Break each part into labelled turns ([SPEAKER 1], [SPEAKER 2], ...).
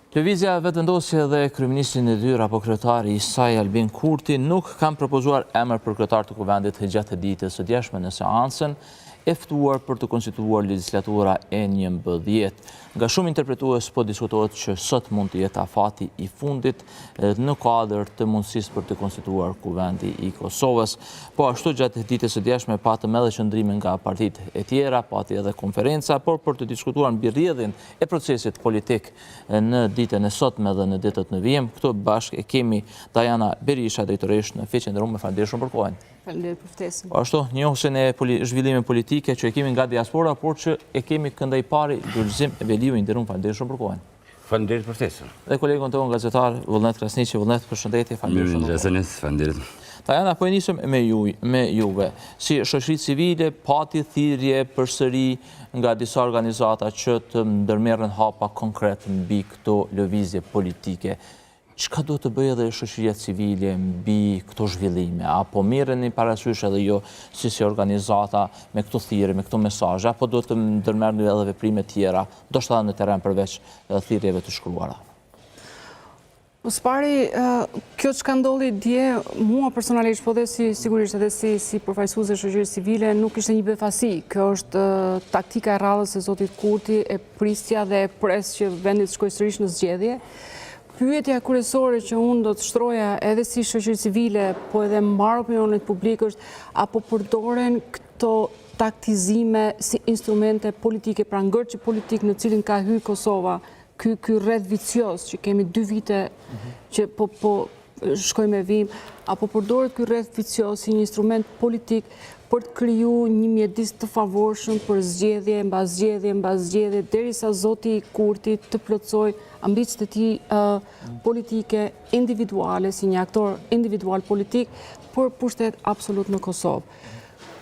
[SPEAKER 1] Lëvizja vetëvendosje dhe kryeministri e dyr apo kryetari i saj Albin Kurti nuk kanë propozuar emër për kryetar të kuvendit gjatë ditës së djeshme në seancën e ftuar për të konstituuar legjislatura e 11. Nga shumë interpretues po diskutohet që sot mund të jetë afati i fundit në kuadër të mundësisë për të konstituuar kuvendi i Kosovës. Po ashtu gjatë ditës së djeshme patëm edhe qëndrime nga partitë e tjera, pati edhe konferenca, por për të diskutuar mbi rrjedhjen e procesit politik në ditën e sotme dhe në ditët në vijim. Këtu bashkë e kemi Dajana Berisha, drejtoresh në Fqe Qendrore. Faleminderit shumë për kohën.
[SPEAKER 2] Faleminderit për ftesën.
[SPEAKER 1] Po ashtu, njohësin e zhvillimeve politike që e kemi nga diaspora, por që e kemi këndaj pari Gjullëzim Veliu, i nderuar, faleminderit shumë për kohën.
[SPEAKER 3] Faleminderit për ftesën.
[SPEAKER 1] Dhe kolegun tonë gazetar Vullnet Krasniqi, Vullnet, përshëndetje, faleminderit shumë për kohën.
[SPEAKER 3] Faleminderit.
[SPEAKER 1] Tajana, po e nisëm me juve. Si shoqëri civile, pati thirrje përsëri nga disa organizata që të ndërmerren hapa konkret mbi këto lëvizje politike. Çka do të bëjë edhe shoqëria civile mbi këto zhvillime? Apo merreni parasysh edhe jo si organizata me këto thirrje, me këto mesazhe, apo do të ndërmerrni edhe veprime tjera, ndoshta në terren përveç thirrjeve të shkruara?
[SPEAKER 2] Së pari, kjo që ka ndodhi dje, mua personalisht, po dhe sigurisht edhe si përfaqësuese e shoqërisë civile, nuk ishte një befasi. Kjo është taktika e radhës e zotit Kurti, e prisja dhe e pres që vendi të shkojë sërish në zgjedhje. Pyetja kryesore që unë do të shtroja edhe si shoqëri civile, po edhe mbar opinionit publik është apo përdoren këto taktizime si instrumente politike, pra ngërçi politik në cilin ka hyrë Kosova, ky rreth vicioz që kemi 2 vite që po shkojmë me vim, apo përdoret ky rreth vicioz si një instrument politik për të kriju një mjedis të favorshëm për zgjedhje, mbas zgjedhje, derisa zoti Kurti të plotësoj ambicet e tij politike individuale, si një aktor individual politik, për pushtet absolut në Kosovë.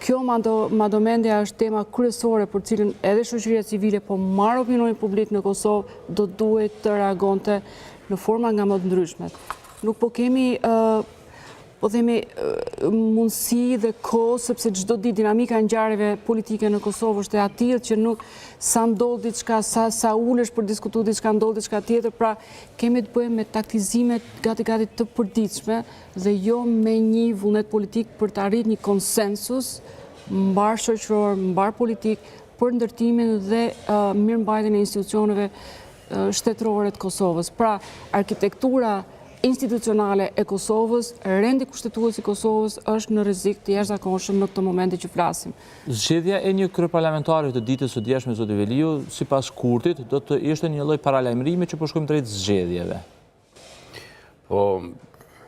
[SPEAKER 2] Kjo madomendja është tema kryesore për cilën edhe shoqëria civile, po marrë opinionin publik në Kosovë, do duhet të reagonte në forma nga më të ndryshmet. Nuk po kemi po themi mundësi dhe kohë, sepse çdo ditë dinamika e ngjarjeve politike në Kosovë është e atill që nuk sa ndodh diçka, sa ulesh për diskutuar diçka, ndodh diçka tjetër, pra kemi të bëjmë me taktizime gati të përditshme dhe jo me një vullnet politik për të arritur një konsensus mbar shoqëror, mbar politik për ndërtimin dhe mirëmbajtjen e institucioneve shtetërore të Kosovës. Pra, arkitektura institucionale e Kosovës, rendi kushtetues i Kosovës është në rrezik të jashtëzakonshëm në këtë moment që flasim.
[SPEAKER 1] Zgjedhja e një kryeparlamentari të ditës së djeshme, zoti Veliu, sipas Kurtit, do të ishte një lloj paralajmërimi që po shkojmë drejt zgjedhjeve.
[SPEAKER 3] Po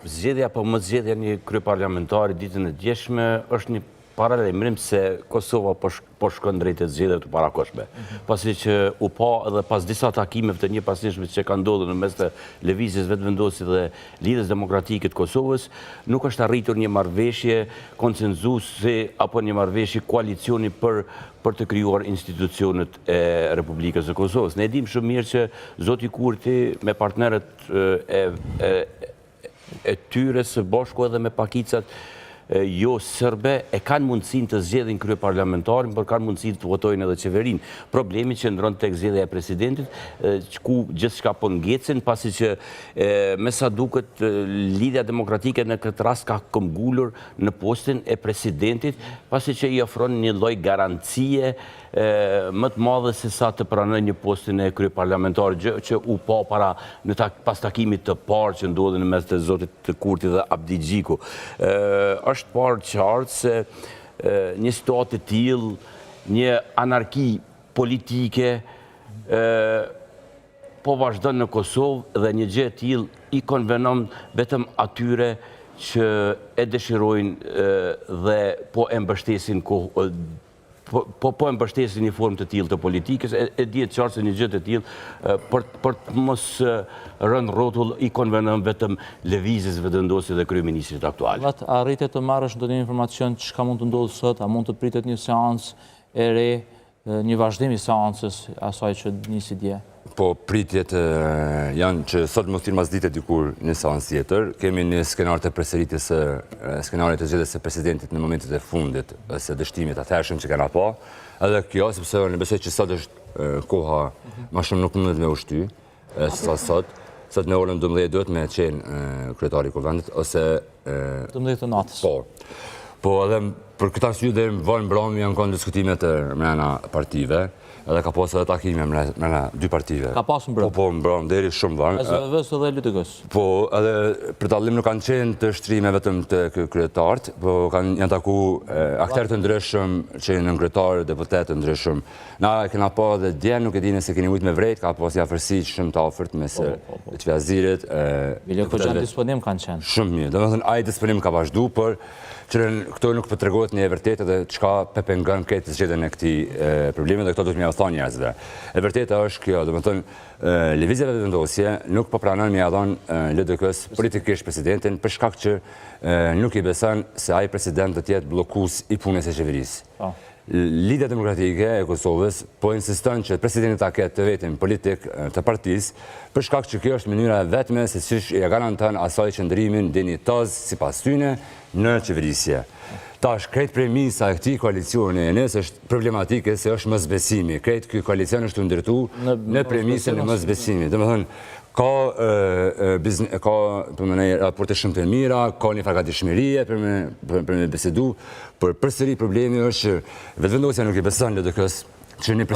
[SPEAKER 3] zgjedhja apo mos zgjedhja një kryeparlamentari ditën e djeshme është një paralajmërim se Kosova po shkon drejt zgjedhjeve të parakohshme. Pasi që u pa edhe pas disa takimeve të njëpasnjëshme që kanë ndodhur në mes të lëvizjes vetëvendosje dhe lidhjes demokratike të Kosovës, nuk është arritur një marrëveshje konsenzuese apo një marrëveshje koalicioni për të krijuar institucionet e Republikës së Kosovës. Ne dimë shumë mirë që zoti Kurti me partnerët e tyre së bashku edhe me pakicat jo sërbe e kanë mundësinë të zgjedhin kryeparlamentarin, por kanë mundësinë të votojnë edhe qeverinë. Problemi që ndron tek zgjedhja e presidentit, ku gjithçka po ngecen, pasi që me sa duket Lidhja Demokratike në këtë rast ka këmbgulur në postin e presidentit, pasi që i ofron një lloj garancie më të madhe se sa të pranoj një postin e kryeparlamentarit, që u pa pas takimit të parë që ndodhi në mes të zotit Kurti dhe Abdi Xhiku. Është parë qartë se një situatë e tillë, një anarki politike po vazhdon në Kosovë dhe një gjë e tillë i konvenon vetëm atyre që e dëshirojnë dhe po e mbështesin po e mbështesin një formë të tillë të politikës, e dihet qartë se një gjë të tillë për të mos rënë rrotull i konvenon vetëm lëvizjes vetëvendosje dhe kryeministrit aktual.
[SPEAKER 1] Arritet të marrësh ndonjë informacion çka mund të ndodhë sot, a mund të pritet një seancë e re, një vazhdim i seancës asaj që nisi dje?
[SPEAKER 4] Po pritjet janë që sot mos mas dite dikur një seancë tjetër. Kemi një skenar të përsëritjes skenarit të zgjedhjes së presidentit në momentet e fundit së dështimit atëhershëm që kanë pa. Edhe kjo, sepse në besoj që sot është koha më shumë nuk mundet me ushty. sot në orën 12 duhet me qenë kryetari i kuvendit, ose...
[SPEAKER 1] 12 të natës.
[SPEAKER 4] Po edhe për këtë arsye dhe më vonë mbrëmje janë kanë diskutimet mrena partive, edhe ka pasur edhe takime mrena dy partive.
[SPEAKER 1] Ka pasur mbrëm.
[SPEAKER 4] Po mbrëm deri shumë vonë.
[SPEAKER 1] SVV-s edhe LDK-s.
[SPEAKER 4] Po edhe për dallim nuk kanë qenë të shtrime vetëm të kryetarët, po janë taku aktorë të ndryshëm që janë kryetarë, deputetë të ndryshëm. Na kena pa edhe dje, nuk e dini se keni ujtë me vrejt, ka pas afërsi shumë të afërt mes Çviazirit.
[SPEAKER 1] Viljo Hoxha disponim kanë qenë.
[SPEAKER 4] Shumë mirë. Domethënë ai disponim ka vazhdu, por që këto nuk përtregohet një e vërtetë dhe çka pepengon këtë zgjedhjen e këtij problemi dhe këto duhet më thonë njerëzve. E vërteta është kjo, domethënë lëvizja vendosje nuk po pranon më ia dhon LDK-s politikisht presidentin për shkak që nuk i beson se ai president do të jetë bllokues i punës së qeverisë. Lidhja Demokratike e Kosovës po insiston që presidenti ta ketë të vetin politik të partisë, për shkak që kjo është mënyra vetme se si ja garanton asaj qëndrimin dinjitoz sipas tyne në qeverisje. Tash, krejt premisa e këtij koalicioni e nësë është problematike se është mosbesimi. Krejt ky koalicion është ndërtu në premisën e mosbesimit. Domethënë, ka raporte shumë të mira, ka një fargatishmërie për me bisedu, por përsëri problemi është që vetëvendosja nuk i beson LDK-s që një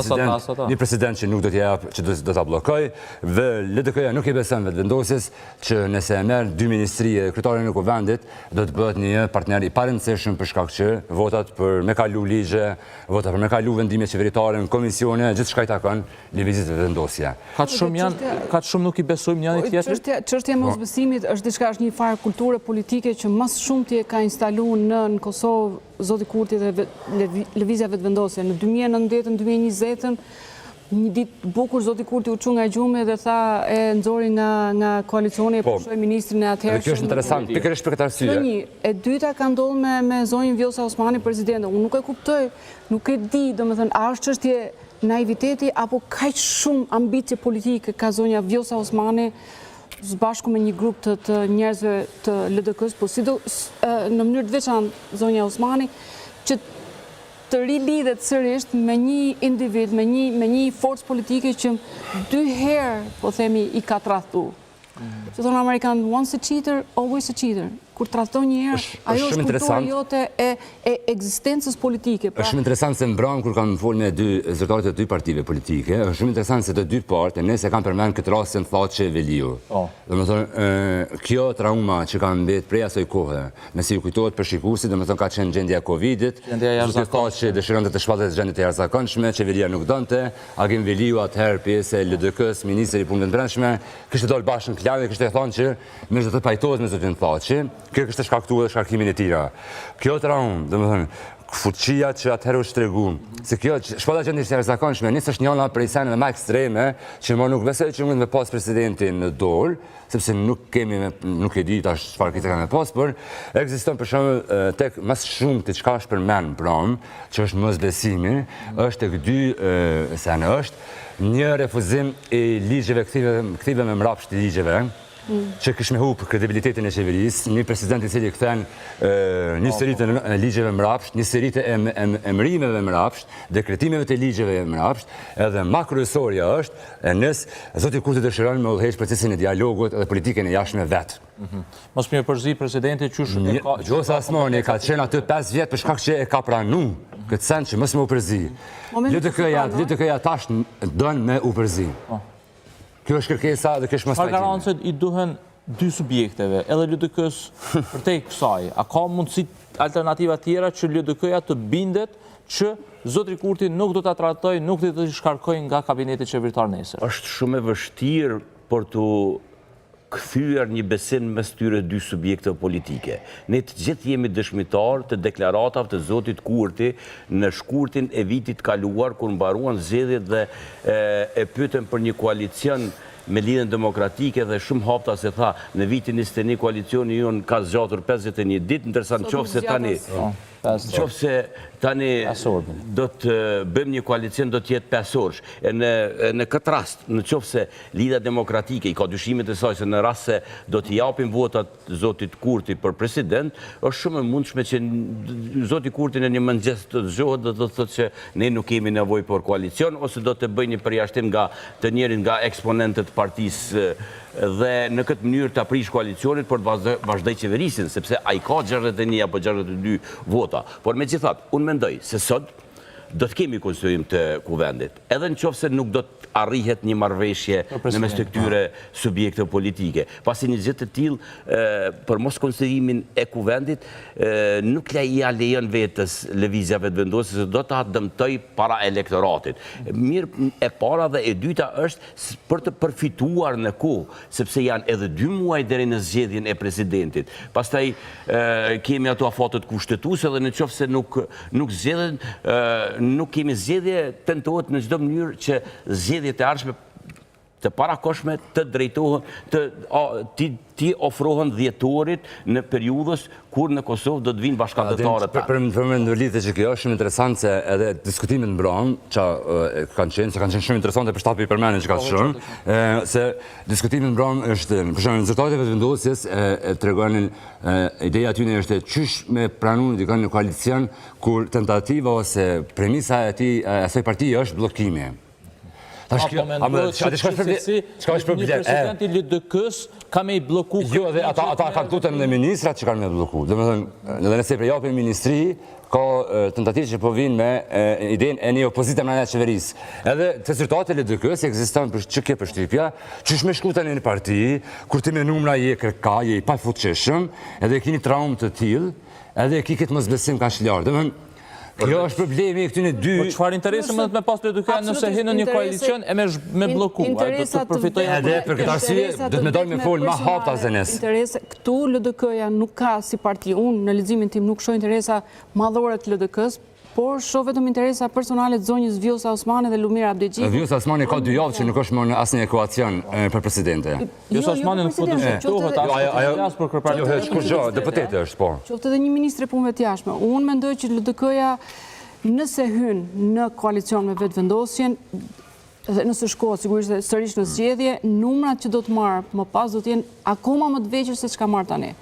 [SPEAKER 4] president që nuk do t'ja që do t'a blokoj, dhe LDK-ja nuk i beson vetëvendosjes që nëse e merr dy ministri e kryetarin e kuvendit, do të bëhet një partner i parëndësishëm për shkak që votat për me kalu ligje, votat për me kalu vendime qeveritare në komisione, gjithçka i takon lëvizjes së vetëvendosja.
[SPEAKER 1] Ka shumë nuk i besojmë njëri tjetrit.
[SPEAKER 2] Çështja e mosbesimit është një farë kulture politike që më shumti e ka instaluar në Kosovë Zoti Kurti dhe lëvizja vetëvendosje. Në 2019-2020, një ditë bukur Zoti Kurti u çu nga gjumë dhe tha e nxori nga koalicioni e pushoi ministrin e atëhershëm.
[SPEAKER 4] Kjo është interesant, pikërisht për këtë arsye.
[SPEAKER 2] E dyta ka ndodhur me zonjën Vjosa Osmani, presidente. Unë nuk e kuptoj, nuk e di, domethënë, a është çështje naiviteti apo kaq shumë ambicie politike ka zonja Vjosa Osmani së bashku me një grup të njerëzve të LDK-s, po në mënyrë të veçantë zonja Osmani, që të rilidhet sërisht me një individ, me një forcë politike që dy herë, po themi, i ka tradhtu. Që thonë Amerikanë, once a cheater, always a cheater. Kur tradhton një herë, ajo është kultura jote e ekzistencës politike.
[SPEAKER 4] Është shumë interesant se mbram kur kanë folur me zyrtarët e dy partive politike, është shumë interesant se të dy partë nëse kanë përmend këtë rastin Thaçi Veliu. Domethënë, kjo trauma që ka mbet prej asaj kohe, nëse ju kujtohet për shikuesit, domethënë ka qenë gjendja e Covidit, Thaçi dëshironte të shpallete gjendje të jashtëzakonshme, qeveria nuk donte, Agim Veliu atëherë pjesë e LDK-s, ministri i punëve të brendshme, kishte dalë bashkë në klavë, kishte thënë që më do të pajtohet me zotin Thaçi. Kjo kështë shkaktuar dhe shkarkimin e tira. Kjo traumë, domethënë, fuqia që atëherë u shtregu, se kjo shpallja gjendje të jashtëzakonshme, nisë është njëna prej seneve më ekstreme, që më nuk besoj që mund me pas presidentin në dorë, sepse nuk e di tash çfarë këtë kanë me pas, por ekziston për shembull tek më shumë të çka është përmend prom, që është mosbesimi, është tek dy sene është një refuzim i ligjeve kthive me mbrapsht të ligjeve, që kishme hupë kredibilitetin e qeverisë, një president i cili kthen një seri të ligjeve mbrapsht, një seri të emërimeve mbrapsht, dekretimeve të ligjeve mbrapsht, edhe më kryesorja është nëse zoti Kurti dëshiron me udhëheq procesin e dialogut dhe politikën e jashtme vet.
[SPEAKER 1] Mos më përzi presidenti qysh e ka.
[SPEAKER 4] Vjosa Osmani ka qenë aty 5 vjet për shkak që e ka pranuar këtë send që mos më u përzi. LDK-ja tash don me u përzi. Kjo është kërkesa dhe kjo është mos pajtimi.
[SPEAKER 1] Çfarë garancet i duhen dy subjekteve, edhe LDK-s përtej kësaj? A ka mundësi alternativa tjera që LDK-ja të bindet që zotri Kurti nuk do ta trajtojë, nuk do të shkarkojë nga kabineti qeveritar nesër?
[SPEAKER 3] Është shumë e vështirë për të kthyer një besim mes tyre dy subjekte politike. Ne të gjithë jemi dëshmitar të deklaratave të zotit Kurti në shkurtin e vitit kaluar kur mbaruan zgjedhjet dhe e pyetën për një koalicion me Lidhjen Demokratike dhe shumë hapta se tha në vitin 21 koalicioni jon ka zgjatur 51 ditë, ndërsa nëse tani Në qofë se tani do të bëjmë një koalicion, do të jetë 5 orësh. Në këtë rast, në qofë se Lidha Demokratike i ka dyshimet e saj se në rast se do të japim votat Zotit Kurti për president, është shumë e mundshme që Zotit Kurti në një mëngjes të zgjohet dhe do të thotë që ne nuk kemi nevojë për koalicion, ose do të bëjë një përjashtim të njërin nga eksponentët partisë dhe në këtë mënyrë të aprish koalicionit për të vazhdoj qeverisin, sepse a i ka 61 apo 62 vota. Por me gjithat, unë mendoj se sot do të kemi konstituim të kuvendit, edhe në qofë se nuk do të arrihet një marrëveshje në mes të këtyre subjekte politike. Pasi një gjithë të tillë për mos konstituimin e kuvendit nuk ia lejon vetës lëvizjave të vendosjes, se do ta dëmtoj para elektoratit. Mirë, e para dhe e dyta është për të përfituar në kohë, sepse janë edhe 2 muaj deri në zgjedhjen e presidentit. Pastaj kemi ato afatet kushtetuese dhe në qoftë se nuk zgjedhen, nuk kemi zgjedhje, tentohet në çdo mënyrë që zgjedhjet e ardhshme të parakoshme të drejtohen, ti ofrohen dhjetorit në periudhës kur në Kosovë do të vinë bashkëndërtarët ta.
[SPEAKER 4] Për me ndërlidhje që kjo është shumë interesant se edhe diskutimet në Bran, që kanë qenë shumë interesante për shtapi i përmenin që ka shumë, se diskutimet në Bran është, për shumë, rezultateve të vendosjes e tregonin ideja aty është qysh me pranun dikon në koalicion kur tentativa ose premisa e asaj partije është bllokimi.
[SPEAKER 1] Apo mendohet që një president i LDK-s ka me i bloku...
[SPEAKER 4] Jo, dhe ata kanë tutën dhe ministrat që kanë me bloku. Dhe me thënë, dhe nëse për japin ministri, ka tentativë që po vinë me idenë e një opozite mrena qeverisë. Edhe të rezultate LDK-s ekziston që ke përshtypja, që shme shkuta një parti, kur ti me numra je kërka, je i pa fuqeshëm, edhe kini traumë të tillë, edhe ki këtë mosbesim ka shlarë. Kjo është problemi i këtyne dy...
[SPEAKER 1] Po qëfar interesi më të me pas LDK nëse hinë një koalicion e me bloku?
[SPEAKER 4] Edhe për këtë arsye, do të me dojnë me folë ma hapta zënes.
[SPEAKER 2] Këtu LDK-ja nuk ka si parti. Unë në leximin tim nuk shoh interesa madhore të LDK-s, por shoh vetëm interesa personale të zonjës Vjosa Osmani dhe Lumira Abdexhiku.
[SPEAKER 4] Vjosa Osmani ka 2 javë që nuk është më në asnjë ekuacion për presidente.
[SPEAKER 1] Vjosa Osmani nuk po të shqiptohet, as për kërpartitë.
[SPEAKER 4] Shkurgjo, deputete është, po.
[SPEAKER 2] Qoftë edhe një ministre punëve të jashtme. Unë mendoj që LDK-ja nëse hyn në koalicion me vetëvendosjen, dhe nëse shkohet sigurisht sërish në zgjedhje, numrat që do të marrë më pas do të jenë akoma më të vegjël se çka marr tani.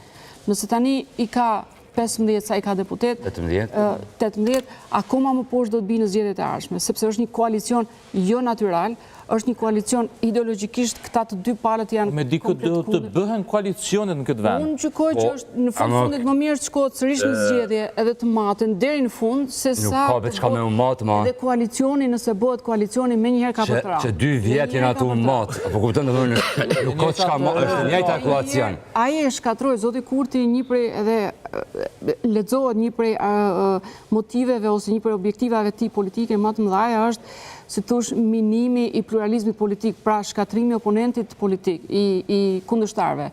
[SPEAKER 2] Nëse tani i ka 15 sa i ka deputet, 18, akoma më poshtë do të bi në zgjedhjet e ardhshme, sepse është një koalicion jo natyral, është një koalicion ideologjikisht këta të 2 palët janë...
[SPEAKER 1] Me dikët do të bëhen koalicionet në këtë vend.
[SPEAKER 2] Unë gjykoj që është në fundit më mirë të shkohet sërish në zgjedhje edhe të maten deri në fund, se sa...
[SPEAKER 4] Nuk ka veçka me u matë, ma...
[SPEAKER 2] Edhe koalicioni, nëse bëhet koalicioni, me njëherë ka për tra.
[SPEAKER 4] Që 2 vjetë jenë ato u matë, apo kuptën të dhënë, nuk ka qka ma, është njëjta koalicion.
[SPEAKER 2] Aje e shkatroj, Zoti Kurti një prej edhe lexohet një prej motiveve ose një prej objektivave ti politike më të mëdha është si thosh minimi i pluralizmit politik, pra shkatrimi oponentit politik i kundërshtarëve.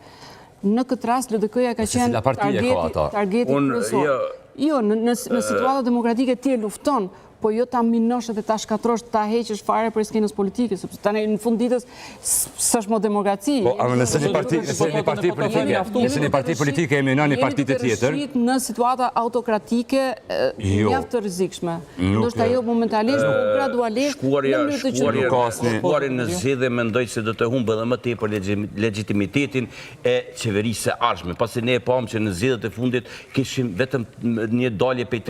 [SPEAKER 2] Në këtë rast LDK-ja ka qenë targeti kryesor. Jo, në situata demokratike ti e lufton, po jo ta minosh dhe ta shkatrosh, ta heqësh fare për skenës politike, sepse tani në fund ditës s'është më demokraci.
[SPEAKER 4] Po, nëse një parti politike e minon një parti të tjetër...
[SPEAKER 2] Në situata autokratike mjaft të rrezikshme. Ndoshta jo momentalisht, por gradualisht në mënyrë të qëndrueshme.
[SPEAKER 3] Shkuarin në zgjedhje mendoj se do të humbë edhe më tepër legitimitetin e qeverisë së ardhshme, pasi ne e pam që në zgjedhjet e fundit kishim vetëm një dalje prej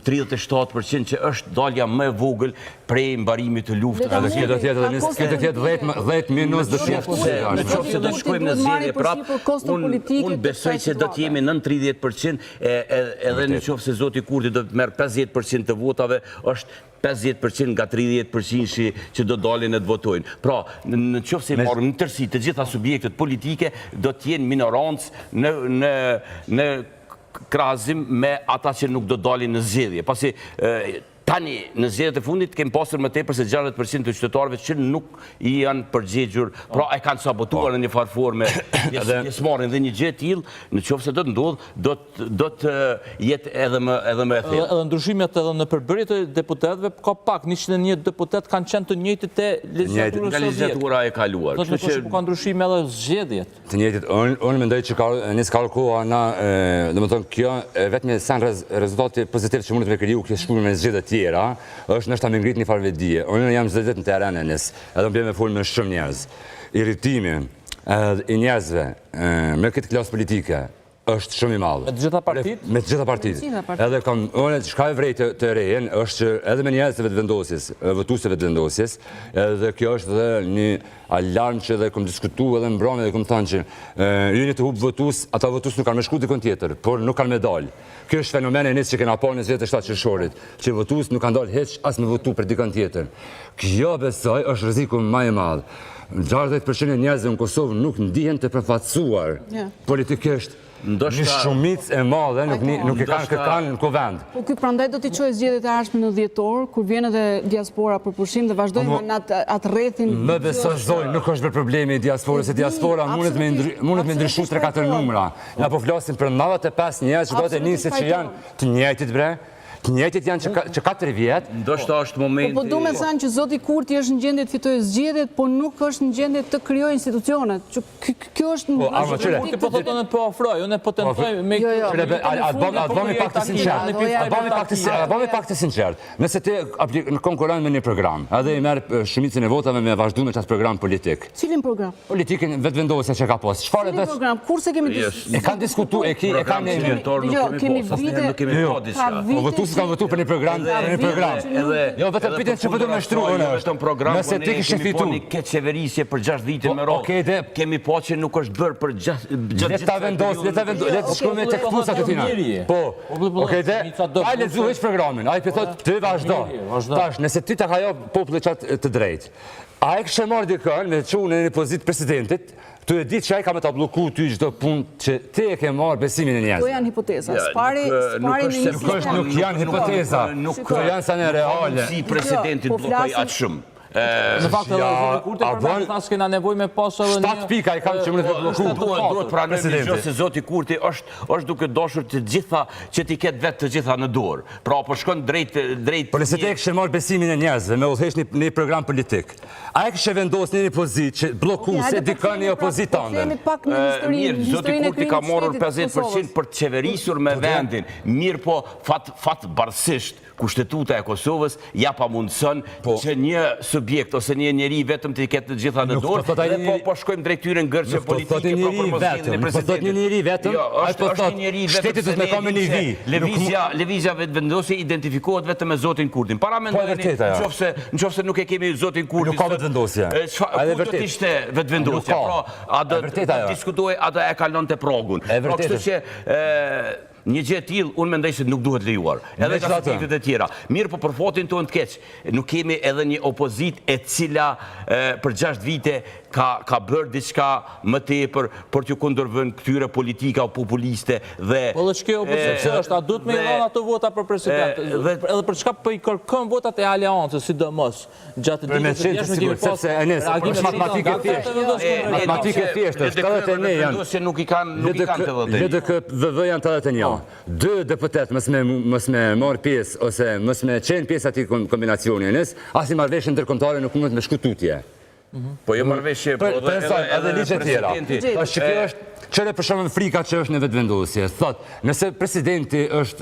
[SPEAKER 3] 37% që është dalja më e vogël prej mbarimit të luftës.
[SPEAKER 4] Kjo do tjetë 10 minus dhe shqeftë.
[SPEAKER 3] Në qoftë se do të shkojmë në zgjedhje prapë, unë besoj që do të jemi nën 30%, edhe në qoftë se Zoti Kurti do të merr 50% të votave, është 50% nga 30% që do dalin e të votojnë. Pra, në qoftë se marrim në tërësi të gjitha subjektet politike, do të jenë minorancë në krahazim me ata që nuk do dalin në zgjedhje. Pasi Tani, në zgjedhjet e fundit, kemi pasur më tepër se 60% të qytetarëve që nuk i janë përgjigjur, pra e kanë sabotuar në një farë forme pjesëmarrjen dhe një gjë e tillë, nëse do të ndodh, do të jetë edhe më e thellë.
[SPEAKER 1] Edhe ndryshimet edhe në përbërje të deputetëve ka pak 101 deputet kanë qenë të njëjtit te
[SPEAKER 3] legjislatura e kaluar.
[SPEAKER 1] Kështu që ka ndryshime edhe zgjedhjet.
[SPEAKER 4] Të njëjtit, unë mendoj që nis ka kohë na, domethënë kjo vetëm sa rezultati pozitiv që mund të kriju kjo shkruaj me zgjedhje tjera, është nështë ta me ngrit një farë vetdije. Unë jam çdo ditë në terren edhe më bëjmë fol me shumë njerëz. Irritimi i njerëzve me këtë klasë politike është shumë i madh.
[SPEAKER 1] Me të gjitha partitë?
[SPEAKER 4] Me të gjitha partitë. Edhe unë çka e vrej të rejen është që edhe me njerëzve të vendosjes, votuesve të vendosjes, edhe kjo është edhe një alarm që edhe kom diskutuar edhe mbrëmje dhe kom thënë që jeni të hub votues, ata votues nuk kanë më shku dikon tjetër, por nuk kanë me dal. Kjo është fenomeni i që kena parë në 27 qershorit, që votues nuk kanë dalë hiç as me votu për dikon tjetër. Kjo besoj është rreziku më i madh. 60% e njerëzve në Kosovë nuk ndihen të përfaqësuar politikisht. Një shumicë e madhe nuk e kanë në kuvend.
[SPEAKER 2] Po ky prandaj do t'i çojë zgjedhjet e ardhshme në dhjetor, kur vjen edhe diaspora për pushim dhe vazhdojmë në atë rrethin.
[SPEAKER 4] Më besoj zoj, nuk është për problemi i diasporës, se diaspora mundet me ndryshu 3-4 numra. Na po flasim për 95 njerëz që gote niset që janë të njëjtit bre. Të njëjtit janë që 4 vjet.
[SPEAKER 3] Ndoshta është momenti.
[SPEAKER 2] Po du me thënë që zoti Kurti është në gjendje të fitojë zgjedhjet, po nuk është në gjendje të krijojë institucionet. Kjo është
[SPEAKER 1] Kurti po thotë po ofroj, unë po tentoj me
[SPEAKER 4] bëmi pak të sinqert. Nëse ti konkuron me një program, edhe i merr shumicën e votave me vazhdu me çast program politik.
[SPEAKER 2] Cilin program?
[SPEAKER 4] Politikën vetëvendosja që ka pas. Çfarë
[SPEAKER 2] Cilin program? Kurse kemi diskutuar.
[SPEAKER 4] E kanë diskutuar, e kanë
[SPEAKER 3] kemi
[SPEAKER 4] ka votu për një program, Jo, vetëm pyetjen që do më shtruan.
[SPEAKER 3] Vetëm program.
[SPEAKER 4] Nëse ti kishe fitu
[SPEAKER 3] një keq qeverisje për 6 vite me radhë. Kemi pa që nuk është bërë për 6
[SPEAKER 4] le ta vendos, le të shkojmë tek fusat e tina. Po. Okej, ai lexu hiç programin. Ai thotë ti vazhdo. Tash, nëse ti ta hajo popullit çat të drejtë. Ai kishte marrë dikën me çunë në një pozitë presidentit. Tu e di që ai ka me ta bloku ty çdo punë që ti e ke marrë besimin e njerëzve.
[SPEAKER 2] Këto janë hipoteza.
[SPEAKER 4] Nuk janë hipoteza. Këto janë sa në reale.
[SPEAKER 3] Si presidenti bllokoi atë shumë.
[SPEAKER 1] Në fakt edhe zoti Kurti përmend se s'kena nevojë me pas edhe një
[SPEAKER 4] 7 pika i kanë që mundet të bllokuar.
[SPEAKER 3] Duhet pranojmë se zoti Kurti është duke dashur të gjitha që ti ketë vetë të gjitha në dorë. Pra po shkon drejt.
[SPEAKER 4] Po nëse ti kishe marrë besimin e njerëzve me udhëhesh në program politik. Ai kishe vendosur në një pozitë që bllokuese dikon në opozitant.
[SPEAKER 3] Mirë, zoti Kurti ka marrur 50% për të qeverisur me vendin. Mirë po fatbarësisht Kushtetuta e Kosovës ja pa mundëson që një subjekt ose një njeri vetëm të ketë të gjitha në dorë dhe po shkojmë drejt tyre në gërçe politike për propozitimin e presidentit.
[SPEAKER 4] Po një njeri vetëm,
[SPEAKER 3] është një njeri vetëm.
[SPEAKER 4] Shteti do të ka me një vi.
[SPEAKER 3] Lëvizja vetëvendosje identifikohet vetëm me zotin Kurtin. Para mendojeni nëse nuk e kemi zotin Kurtin.
[SPEAKER 4] Nuk ka vetëvendosje.
[SPEAKER 3] Ku do të ishte vetëvendosja? Pra, a do të diskutoj, a do e kalonte progun. Pra, kështu që një gjë e tillë unë mendoj se nuk duhet lejuar. Edhe ka subjektet e tjera. Mirë, po për fatin tonë të keq, nuk kemi edhe një opozitë e cila për 6 vite ka bërë diçka më tepër për t'ju kundërvënë këtyre politika populiste dhe
[SPEAKER 1] po dhe ç'kjo opozitë është, a duhet me dhënë ato vota për president? Edhe për çka po i kërkon votat e aleancës, sidomos gjatë ditës së jashtme kemi pas
[SPEAKER 4] matematikë thjeshtë, 79 janë.
[SPEAKER 3] Se nuk i kanë të votë.
[SPEAKER 4] VV janë 81. 2 deputet mos me marr pjesë ose mos me qenë pjesë atij kombinacionit, as i marrëveshje ndërkombëtare nuk mund të më shkututje.
[SPEAKER 3] Po jo marrëveshje, po
[SPEAKER 4] edhe ligje tjera. Tash kjo është çfarë për shembull frika që është në vetvendosje. Thotë, nëse presidenti është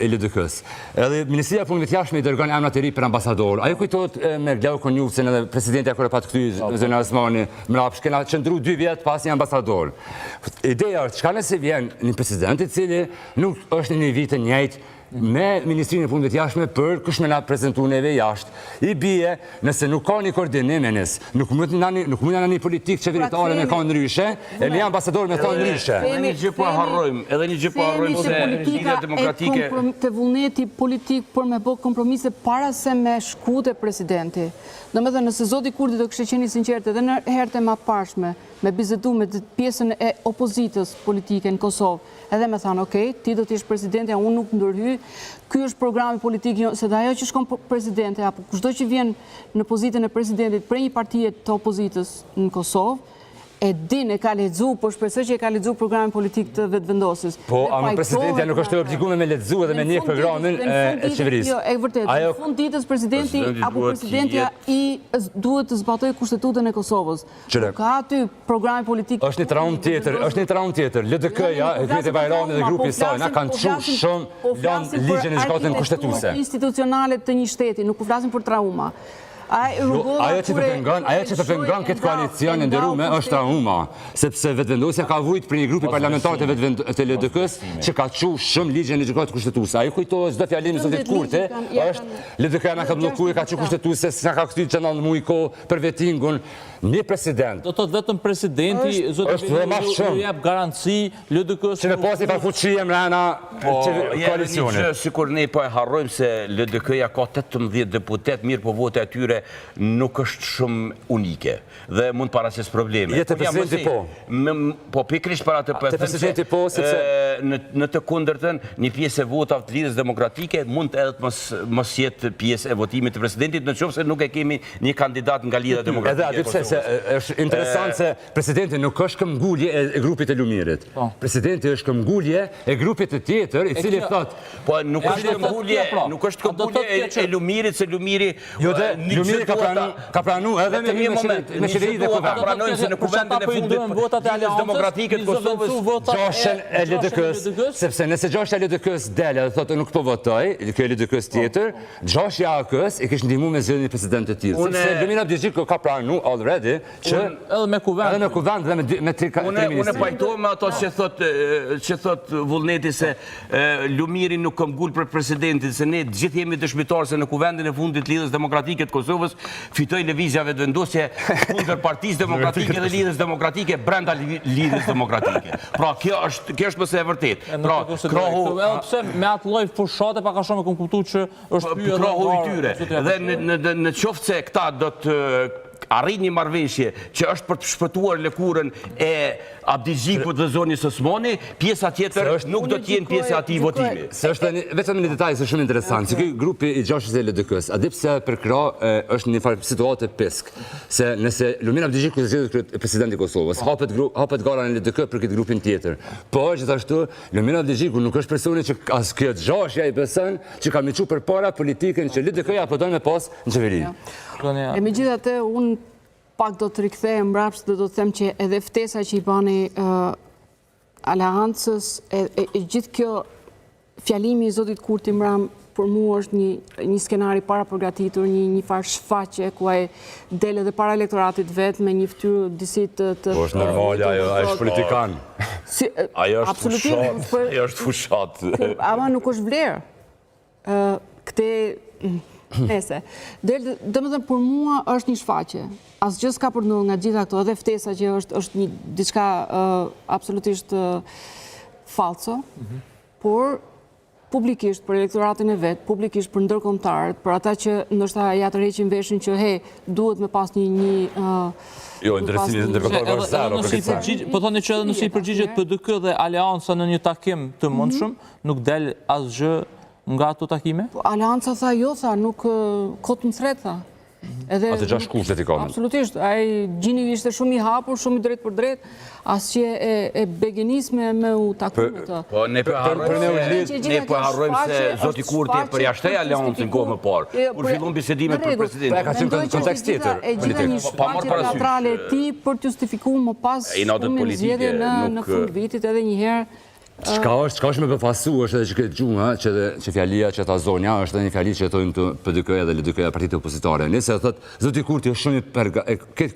[SPEAKER 4] i LDK-s, edhe Ministria e Punëve të Jashtme i dërgon emrat e ri për ambasador. Ajo kujtohet me Glau Konjucin edhe presidenti kur e pa të kthy Zona Osmani, mbrapsht kena qëndru 2 vjet pas një ambasador. Ideja është çka nëse vjen një president i cili nuk është në një vit të njëjtë me Ministrinë e Punëve të Jashtme për kush më na prezantu neve jashtë. I bie, nëse nuk ka një koordinim mes, nuk mund na një politikë qeveritare me ka ndryshe, e një ambasador me ka ndryshe.
[SPEAKER 3] Edhe një gjë po harrojmë,
[SPEAKER 2] se politika të vullneti politik për me bë kompromise para se me shku te presidenti. Domethënë nëse zoti Kurti do kishte qenë i sinqert edhe në herët e mëparshme me bizedu me pjesën e opozitës politike në Kosovë, edhe me thanë, okay, ti do të jesh presidente, unë nuk ndërhy, ky është programi politik, se dhe ajo që shkon presidente, apo kushdo që vjen në pozitën e presidentit prej një partije të opozitës në Kosovë, e din e ka lexu, po shpresoj që e ka lexu programin politik të vetëvendosjes.
[SPEAKER 4] Po, ama presidentja nuk është e obliguar me lexu edhe me njeh programin e qeverisë.
[SPEAKER 2] Jo, e vërtetë. Në fund ditës presidenti apo presidentja duhet të zbatojë kushtetutën e Kosovës. Ka aty programi politik.
[SPEAKER 4] Është një traumë tjetër. LDK-ja, Kreti Bajrami dhe grupi i saj na kanë çuar shumë lanë ligjin e gjykatën kushtetuese.
[SPEAKER 2] Institucionale të një shteti, nuk po flasim për trauma.
[SPEAKER 4] Ajo që të pengon këtë koalicion e nderuar është trauma, sepse vetëvendosja ka vujt për një grupi parlamentar të LDK-s që ka çuar shumë ligjin e gjykatës kushtetuese. Ai kujtohet çdo fjalim i zotit Kurti, është LDK-ja na ka bllokuar, ka çuar kushtetuese, s'na ka kthyr çana në muj kohë për vetingun. Një president.
[SPEAKER 1] Do thotë vetëm presidenti zoti jep garanci LDK-s
[SPEAKER 4] që me pasi fuqi mbrana koalicionit.
[SPEAKER 3] Sikur ne po e harrojmë se LDK-ja ka 18 deputet, mirë po vote atyre nuk është shumë unike dhe mund paraqies probleme.
[SPEAKER 4] Jetë presidenti po.
[SPEAKER 3] Po pikërisht para të
[SPEAKER 4] presidenti po, sepse
[SPEAKER 3] në të kundërtën një pjesë e votave të Lidhjes Demokratike mund edhe të mos jetë pjesë e votimit të presidentit nëse nuk e kemi një kandidat nga Lidhja Demokratike.
[SPEAKER 4] Është interesant se presidenti nuk është këmbgulje e grupit të Lumirit. Presidenti është këmbgulje e grupit të tjetër, i cili thotë,
[SPEAKER 3] po nuk është këmbgulje e Lumirit, se Lumiri
[SPEAKER 4] ka pranu edhe me qeveri dhe kuvend.
[SPEAKER 3] Ka pranojnë se në kuvendin e fundit
[SPEAKER 1] votat e
[SPEAKER 3] Lidhjes Demokratike të Kosovës
[SPEAKER 4] gjashën e LDK-s, sepse nëse gjashja e LDK-s dele dhe thotë nuk po votoj, kjo e LDK-s tjetër, gjashja e AK-s i kishte ndihmuar me zgjedhjen e presidentit të tillë. Sepse Lumina Abdixhiku ka pranu already që
[SPEAKER 1] edhe me kuvend
[SPEAKER 4] dhe me 3 ministri.
[SPEAKER 3] Unë pajtohem me ato që thot Vullneti se Lumiri nuk ka mgull për presidentin, se ne gjithë jemi dëshmitarë se në kuvendin e fundit Lidhjes Demokratike të Kosovës fitoi lëvizja vetëvendosje kundër Partisë Demokratike dhe Lidhjes Demokratike brenda Lidhjes Demokratike. Pra kjo është mëse e vërtetë. Pra krahu
[SPEAKER 1] pse me atë lloj fushate pak a shumë kam kuptuar që është pyer
[SPEAKER 3] krahu i tyre. Dhe në qoftë se këta do të arrit një marrëveshje që është për të shpëtuar lëkurën e Abdixhikut dhe zonjës Osmani, pjesa tjetër nuk do të jenë pjesë e atij votimi.
[SPEAKER 4] Se është vetëm një detaj shumë interesant, se ky grupi i gjashtë e LDK-s, a di pse për krah është një farë situatë pesk, se nëse Lumina Abdixhiku zgjedhet presidenti i Kosovës, hapet gara në LDK për këtë grupin tjetër. Po gjithashtu Lumina Abdixhiku nuk është personi që as kjo gjashja i beson që ka miçu përpara politikën që LDK-ja apo do të pas në qeveri.
[SPEAKER 2] E megjithatë unë pak do të rikthehem mbrapsht dhe do të them që edhe ftesa që i bani aleancës, e gjithë kjo fjalimi i zotit Kurti Mram për mua është një skenari para përgatitur, një farë shfaqje ku ai del edhe para elektoratit vet me një fytyrë disi të
[SPEAKER 4] Po është normale, ajo është politikan.
[SPEAKER 3] Ajo është fushat.
[SPEAKER 2] Ama nuk është vlerë. Nese. Domethënë për mua është një shfaqje. Asgjë s'ka përndodhur nga gjitha këto, edhe ftesa që është një diçka absolutisht falso, por publikisht për elektoratin e vet, publikisht për ndërkombëtarët, për ata që ndoshta ja tërheqin veshin që duhet me pas një
[SPEAKER 4] Jo, interesimi ndërkombëtar është zero për këtë.
[SPEAKER 1] Po thoni që edhe nëse i përgjigjet PDK dhe Aleanca në një takim të mundshëm, nuk del asgjë nga ato takime?
[SPEAKER 2] Aleanca tha jo, nuk kot më thret, tha.
[SPEAKER 4] Atë 6 kushtet i kanë.
[SPEAKER 2] Absolutisht. Ai gjini ishte shumë i hapur, shumë i drejt për drejt, asgjë e begenisme me u takuar të.
[SPEAKER 3] Po ne po harrojmë se zoti Kurti përjashtoi Aleancën kohë më parë. Kur fillon bisedimet për presidentin.
[SPEAKER 4] Ka qenë në kontekst tjetër.
[SPEAKER 2] E gjitha një shfaqje teatrale e tij për të justifikuar më pas zgjedhjen në fund vitit edhe një herë.
[SPEAKER 4] Çka është me befasu është edhe që këtë gjunga, që fjalia që ta zonja, është edhe një fjali që jetojmë të PDK-ja dhe LDK-ja partitë opozitare. Nëse thotë, zoti Kurti është shumë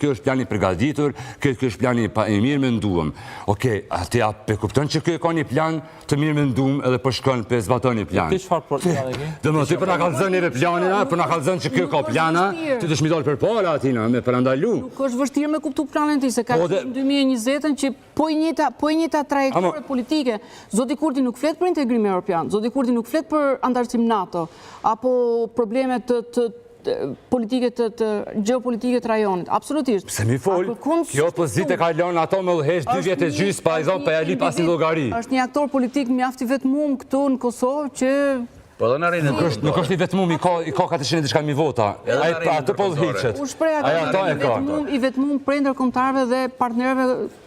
[SPEAKER 4] kjo është plani përgatitur, kjo është plani i mirë menduar. Okej, atë ja kupton që kjo ka një plan të mirë menduar edhe po shkon pe zbaton një plan.
[SPEAKER 1] Ti çfarë plani ke?
[SPEAKER 4] Domethënë ti po na kallzon edhe planin, po na kallzon që kjo ka plana, ti të shmitol përpara atina me për ndalu.
[SPEAKER 2] Nuk është vështirë me kuptu planin ti se ka në 2020 që po i njëjta trajektore politike. Zoti Kurti nuk flet për integrim evropian, zoti Kurti nuk flet për antarësim NATO, apo probleme të politike të geopolitike të rajonit. Absolutisht.
[SPEAKER 4] Se mi fol, kjo opozite ka lënë ato me udhëheq 2 vjet e gjys pa i dhënë pa ja lip asnjë llogari.
[SPEAKER 2] Është një aktor politik mjaft i vetmuar këtu në Kosovë që
[SPEAKER 3] Po dhe në rejnë
[SPEAKER 4] Nuk është i vetmuar, i ka 400 diçka mi vota. Ai ato po udhëheqet.
[SPEAKER 2] u shpreh
[SPEAKER 4] Ato e ka.
[SPEAKER 2] i vetmuar prej ndërkombëtarëve dhe partnerëve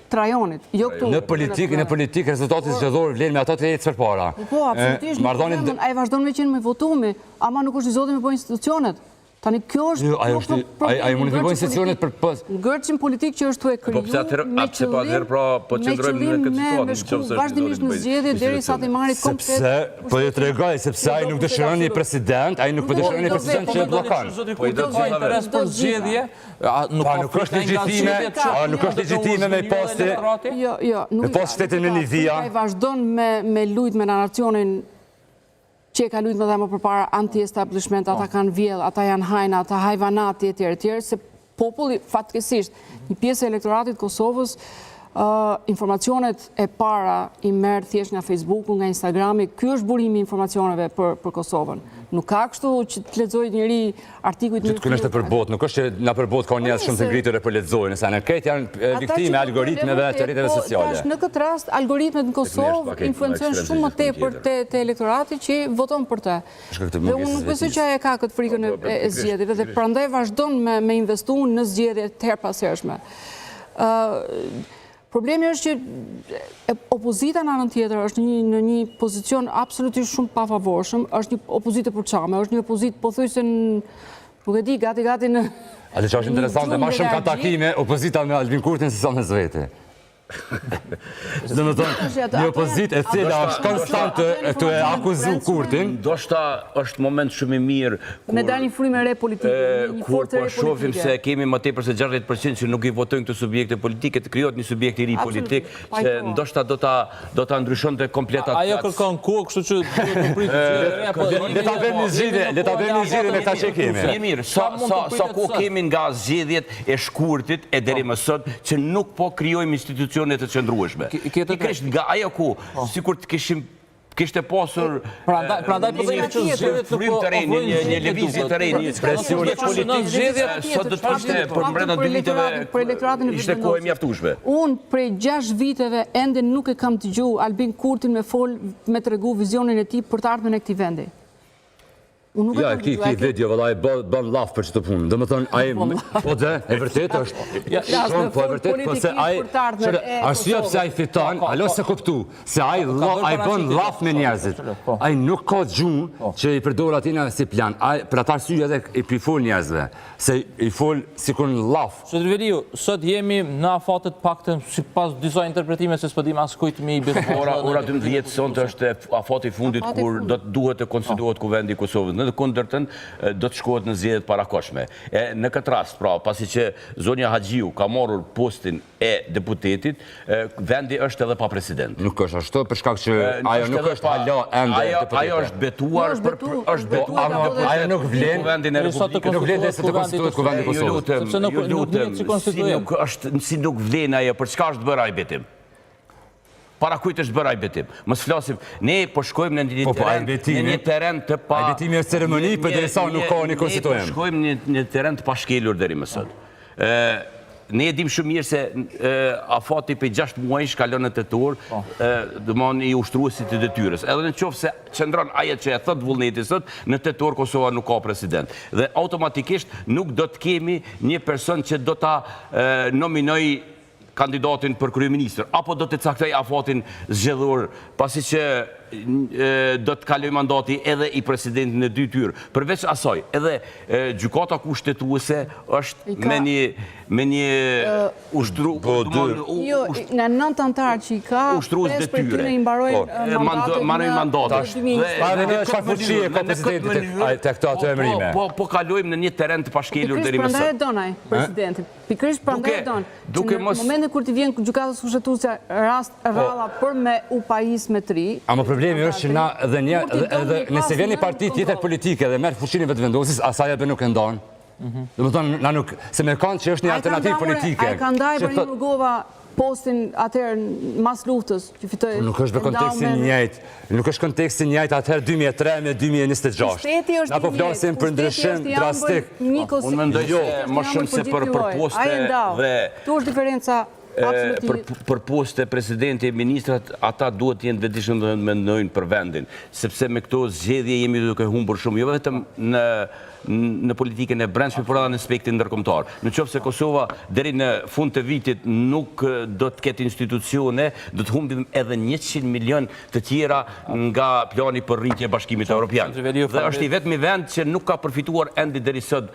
[SPEAKER 2] të rajonit. Jo këtu.
[SPEAKER 4] Në politikë rezultati zgjedhor vlen me ato të ecë përpara.
[SPEAKER 2] Po, absolutisht. Ai vazhdon me qenë me votuemi, ama nuk është i zotë me po institucionet. Tani kjo është...
[SPEAKER 4] Ai mund të bëjë institucionet për pas.
[SPEAKER 2] Ngërçim politik që është tu e kriju
[SPEAKER 3] po qëndrojmë në këtë situatë.
[SPEAKER 2] Vazhdimisht në zgjedhje derisa të marrit komplet.
[SPEAKER 4] Sepse po ju tregoj sepse ai nuk dëshiron një president, ai nuk po dëshiron një president që e bllokon.
[SPEAKER 1] Po i do të interes për zgjedhje,
[SPEAKER 4] nuk është legjitime me posti.
[SPEAKER 2] Jo, nuk.
[SPEAKER 4] Me post shtetin në Nivia.
[SPEAKER 2] Ai vazhdon me lujt me nacionin që e ka lujt me dhe më përpara anti-establishment, ata kanë vjell, ata janë hajna, ata hajvanati etj, se populli, fatkesisht, një pjesë e elektoratit Kosovës, informacionet e para i merë thjesht nga Facebooku, nga Instagrami, ky është burimi informacioneve për Kosovën. Nuk ka kështu që të lexoj njëri artikujt në...
[SPEAKER 4] Kënë është për botë, nuk është që na për botë ka njerëz shumë të ngritur e për lexojnë, nëse në këtë janë viktime algoritmeve të rrjeteve sociale.
[SPEAKER 2] Në këtë rast, algoritmet në Kosovë influencojnë shumë më tepër te elektorati që voton për të. Dhe unë nuk besoj që ai ka këtë frikën e zgjedhjeve dhe prandaj vazhdon me investu në zgjedhje të herpashershme. Problemi është që opozita në anën tjetër është në një pozicion absolutisht shumë pafavorshëm, është një opozitë përçame, është një opozitë pothuajse nuk e di, gati në...
[SPEAKER 4] A dhe që është interesante, ma shumë ka takime opozita me Albin Kurtin se sa me Zveti. Dhe më tonë, një opozit e cila është konstant të e akuzu Kurtin.
[SPEAKER 3] Ndoshta është moment shumë i mirë
[SPEAKER 2] me dalë një frymë re politike, një forcë re politike.
[SPEAKER 3] Kur po shohim se kemi më tepër se 60% që nuk i votojnë këto subjekte politike, të krijohet një subjekt i ri politik që ndoshta do ta ndryshonte komplet atë.
[SPEAKER 1] Ajo kërkon kohë, kështu që duhet të pritet.
[SPEAKER 4] Le ta bëjmë një zgjidhje me ta që kemi.
[SPEAKER 3] Je mirë, sa kohë kemi nga zgjedhjet e shkurtit e deri më sot që nuk po krijojmë institucione të qëndrueshme. Pikërisht nga ajo ku, sikur të kishte pasur
[SPEAKER 1] prandaj po themi që zgjedhjet
[SPEAKER 3] frymë të reni, një lëvizje të reni, presione politike, sot do të ishte për brenda 2 viteve ishte kohë e mjaftueshme.
[SPEAKER 2] Unë prej 6 viteve ende nuk e kam dëgjuar Albin Kurtin me tregu vizionin e tij për të ardhmen e këtij vendi.
[SPEAKER 4] Ja, këti video, vëllai, bën laf për çdo punë. Domethënë, ai po dhe e vërtet është. Shumë po e vërtet, po se ai arsyeja pse ai fiton, alo se kuptu, se ai bën laf me njerëzit. Ai nuk ka gjuhë që i përdor atina si plan. Ai për atë arsye edhe i fol njerëzve, se i fol sikur në laf.
[SPEAKER 1] Zotëveriu, sot jemi në afatet paktën sipas disa interpretime se s'po dim as kujt me i bën.
[SPEAKER 3] Ora 12 sonte është afati i fundit kur do të duhet të konstituohet kuvendi i Kosovës. Në kundërtën do të shkohet në zgjedhjet parakohshme. Në këtë rast, pra, pasi që zonja Haxhiu ka marrur postin e deputetit, vendi është edhe pa president.
[SPEAKER 4] Nuk është ashtu për shkak që ajo nuk është hala ende deputete.
[SPEAKER 3] Ajo është betuar
[SPEAKER 4] ajo nuk vlen
[SPEAKER 3] vendin e Republikës.
[SPEAKER 4] Nuk vlen se të konstituohet kuvendi i Kosovës.
[SPEAKER 3] Si nuk vlen ajo, për çka është bërë ai betim? Para kujt është bërë ai betim? Mos flasim, ne po shkojmë në një teren të pa...
[SPEAKER 4] Ai betimi është ceremoni, për derisa nuk ka një konstituim.
[SPEAKER 3] Ne po shkojmë në një teren të pashkelur deri më sot. Ne e dim shumë mirë se afati për 6 muajsh kalon në tetor, domthon i ushtruesit të detyrës. Edhe në qoftë se qëndron ajo që e thot vullneti sot, në tetor Kosova nuk ka president. Dhe automatikisht nuk do të kemi një person që do ta nominoj kandidatin për kryeministër, apo do të caktoj afatin zgjedhor, pasi që do të kaloj mandati edhe i presidentin në 2 tyrë. Përveç asaj, edhe gjykata kushtetuese është me një
[SPEAKER 2] Jo, nga 9 antarë që i ka, 5 për tyre i mbarojnë mandatin.
[SPEAKER 4] Çfarë fuqie ka presidenti tek këto emërime?
[SPEAKER 3] Po kalojmë në një teren të pashkelur deri më sot.
[SPEAKER 2] Prandaj e don ai presidentin. Pikërisht prandaj e don. Në momentin kur të vjen gjykatës kushtetuese rast rralla për me u pajis me 3.
[SPEAKER 4] Problemi është që na edhe nëse vjen një parti tjetër politike dhe merr fuqinë vetëvendosis, asaj apo nuk e ndon. Domethënë na nuk se me kanë që është një alternativë politike.
[SPEAKER 2] Ai ka ndajë për Rugova postin atëherë mas luftës që fitoi.
[SPEAKER 4] Nuk është kontekstin njëjtë. Nuk është kontekstin njëjtë atëherë 2003 me 2026.
[SPEAKER 2] Pushteti është
[SPEAKER 4] Na po flasim për ndryshim drastik.
[SPEAKER 3] Unë mendoj se më shumë se për poste dhe
[SPEAKER 2] tu është diferenca absolutisht.
[SPEAKER 3] Për poste presidenti e ministrat, ata duhet të jenë vetëdijshëm dhe mendojnë për vendin, sepse me këto zgjedhje jemi duke humbur shumë, jo vetëm në politikën e brendshme, por edhe në aspektin ndërkombëtar. Në qoftë se Kosova deri në fund të vitit nuk do të ketë institucione, do të humbim edhe 100 milion të tjera nga plani për rritje e Bashkimit Evropian. Dhe është i vetmi vend që nuk ka përfituar ende deri sot.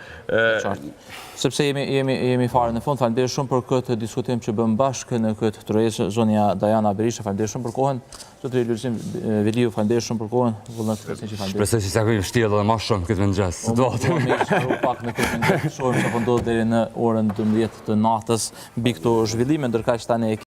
[SPEAKER 1] Sepse jemi fare në fund, faleminderit shumë për këtë diskutim që bëm bashkë në këtë tërheqje, zonja Dajana Berisha, faleminderit shumë për kohën. Zotëri Lulzim Veliu, faleminderit shumë për kohën.
[SPEAKER 4] Shpresoj se s'ka qenë vështirë edhe më shumë këtë mëngjes.
[SPEAKER 1] Pak në këtë mëngjes, shohim çfarë ndodh deri në orën 12 të natës mbi këto zhvillime, ndërkaq tani